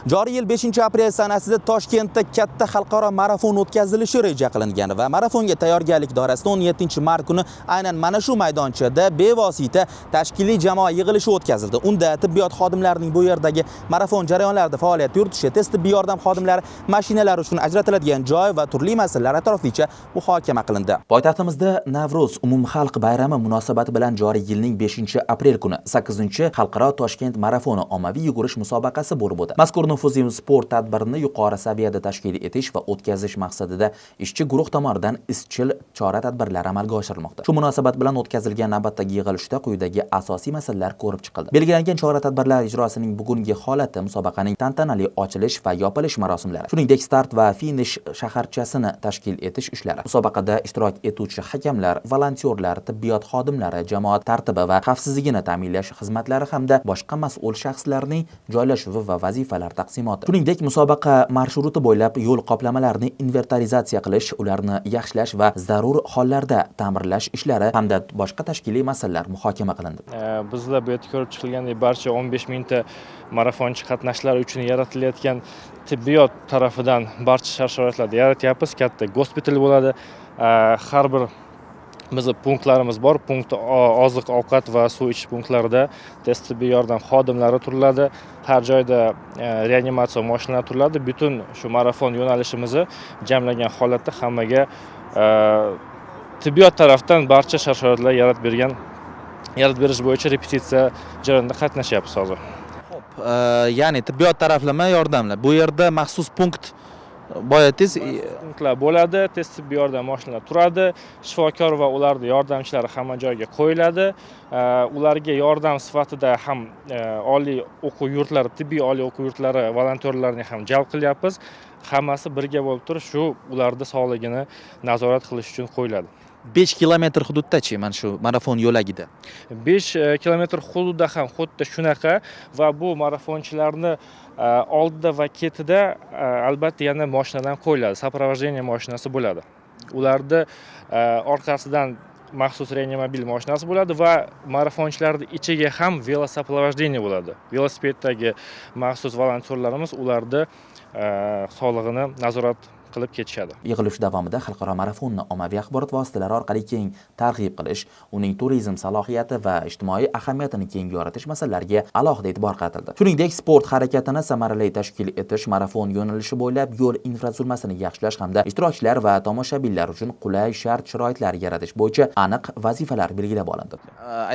Joriy yil 5-aprel sanasida Toshkentda katta xalqaro marafon o'tkazilishi reja qilingan va marafonga tayyorgarlik doirasida 17-mart kuni aynan mana shu maydonchada bevosita tashkiliy jamoa yig'ilishi o'tkazildi. Unda tibbiyot xodimlarining bu yerdagi marafon jarayonlarida faoliyat yuritishi, tez tibbiy yordam xodimlari mashinalari uchun ajratiladigan joy va turli masalalar atroflicha muhokama qilindi. Poytaxtimizda Navro'z umumxalq bayrami munosabati bilan joriy yilning 5-aprel kuni 8-xalqaro Toshkent marafoni ommaviy yugurish musobaqasi bo'lib o'tdi. Mazkur nufuzli sport tadbirini yuqori saviyada tashkil etish va o'tkazish maqsadida ishchi guruh tomonidan izchil chora-tadbirlar amalga oshirilmoqda. Shu munosabat bilan o'tkazilgan navbatdagi yig'ilishda quyidagi asosiy masalalar ko'rib chiqildi. Belgilangan chora-tadbirlar ijrosining bugungi holati musobaqaning tantanali ochilish va yopilish marosimlari, shuningdek start va finish shaharchasini tashkil etish ishlari, musobaqada ishtirok etuvchi hakamlar, volontyorlar, tibbiyot xodimlari, jamoat tartibi va xavfsizligini ta'minlash xizmatlari hamda boshqa mas'ul shaxslarning joylashuvi va vazifalar taqsimoti. Shuningdek, musobaqa marshrути bo'ylab yo'l qoplamalarini inventarizatsiya qilish, ularni yaxshilash va zarur hollarda ta'mirlash ishlari hamda boshqa tashkiliy masalalar muhokama qilindi. Bizlar bu yerda ko'rib chiqilgandek barcha 15 mingta marafonchi qatnashchilari uchun yaratilayotgan tibbiyot tarafidan barcha shart-sharoitlarni yaratyapmiz. Katta gospital bo'ladi. Har bir bizning punktlarimiz bor. Punkt oziq-ovqat va suv ichish punktlarida tez tibbiy yordam xodimlari turiladi. Har joyda reanimatsiya mashinalari turiladi. Butun shu marafon yo'nalishimizni jamlagan holatda hammaga tibbiyot tarafdan barcha shart-sharoitlar yaratib berish bo'yicha repetitsiya jarayonida qatnashyapmiz hozir. Xo'p, ya'ni tibbiyot taraflama yordamlar. Bu yerda maxsus punkt boyatiz punktlar bo'ladi, tez tibbiy yordam mashinalari turadi, shifokor va ularning yordamchilari hamma joyga qo'yiladi. Ularga yordam sifatida ham oliy o'quv yurtlari, tibbiy oliy o'quv yurtlari volontyorlarini ham jalb qilyapmiz. Hammasi birga bo'lib turib, shu ularning sog'ligini nazorat qilish uchun qo'yiladi. 5 kilometr hududdachi mana shu marafon yo'lagida. 5 kilometr hududda ham xuddi shunaqa va bu marafonchilarni oldida va ketida albatta yana mashinadan qo'yiladi. Soprovождение mashinasi bo'ladi. Ularni orqasidan maxsus reanimobil mashinasi bo'ladi va marafonchilarning ichiga ham velosoprovождение bo'ladi. Velosipeddagi maxsus volontyorlarimiz ularni sog'lig'ini nazorat qilib ketishadi. Yig'ilish davomida xalqaro marafonni ommaviy axborot vositalari orqali keng targ'ib qilish, uning turizm salohiyati va ijtimoiy ahamiyatini keng yoritish masalalariga alohida e'tibor qaratildi. Shuningdek, sport harakatini samarali tashkil etish, marafon yo'nalishi bo'ylab yo'l infratuzilmasini yaxshilash hamda ishtirokchilar va tomoshabinlar uchun qulay shart-sharoitlar yaratish bo'yicha aniq vazifalar belgilab olindi.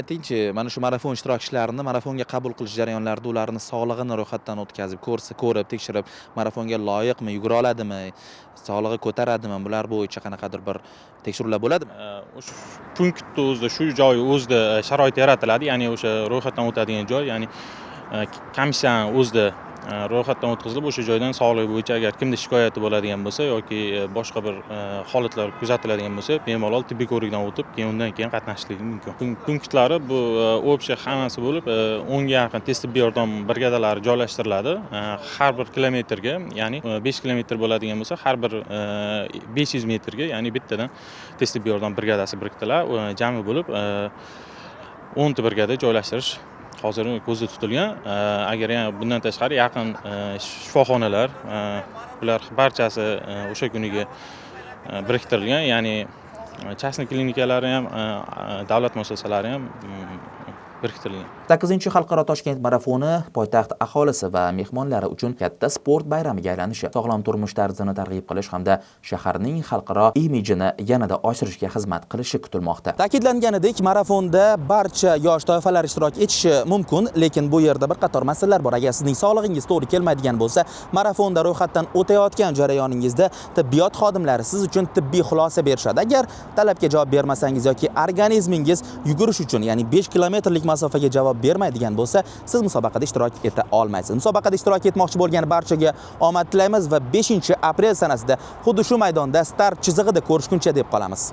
Aytingchi, mana shu marafon ishtirokchilarini marafonga qabul qilish jarayonlarida ularning sog'lig'ini ro'yxatdan o'tkazib, ko'rib, tekshirib, marafonga loyiqmi, yugura oladimi, sog'lig'i ko'taradimi, bular bo'yicha qanaqadir bir tekshiruvlar bo'ladimi? O'sha punktda o'zida shu joy o'zida sharoit yaratiladi, ya'ni o'sha ro'yxatdan o'tadigan joy, ya'ni komissiyaning o'zida ro'yxatdan o'tkazilib, o'sha joydan sog'ligi bo'yicha agar kimda shikoyati bo'ladigan bo'lsa yoki boshqa bir holatlar kuzatiladigan bo'lsa, bemalol tibbiy ko'rikdan o'tib, undan keyin qatnashishligi mumkin. Punktlari bu общий hammasi bo'lib 10 ga yaqin tez tibbiy yordam brigadalari joylashtiriladi. Har bir kilometrga, ya'ni 5 kilometr bo'ladigan bo'lsa, har bir 500 metrga, ya'ni bittadan tez tibbiy yordam brigadasi biriktilar. Jami bo'lib 10 ta brigada joylashtirish hozir ko'zda tutilgan. Agar bundan tashqari yaqin shifoxonalar, bular barchasi o'sha kuniga biriktirilgan, ya'ni частный klinikalari ham, davlat muassasalari ham biriktirilgan. 8-xalqaro Toshkent marafoni poytaxt aholisi va mehmonlari uchun katta sport bayramiga aylanishi, sog'lom turmush tarzini targ'ib qilish hamda shaharning xalqaro imijini yanada oshirishga xizmat qilishi kutilmoqda. Ta'kidlanganidek, marafonda barcha yosh toifalar ishtirok etishi mumkin, lekin bu yerda bir qator masalalar bor. Agar sizning sog'lig'ingiz to'g'ri kelmaydigan bo'lsa, marafonda ro'yxatdan o'tayotgan jarayoningizda tibbiyot xodimlari siz uchun tibbiy xulosa berishadi. Agar talabga javob bermasangiz yoki organizmingiz yugurish uchun, ya'ni 5 kilometrlik masofaga javob bermaydigan bo'lsa, siz musobaqada ishtirok eta olmaysiz. Musobaqada ishtirok etmoqchi bo'lgan barchaga omad tilaymiz va 5-aprel sanasida xuddi shu maydonda start chizig'ida ko'rishguncha deb qolamiz.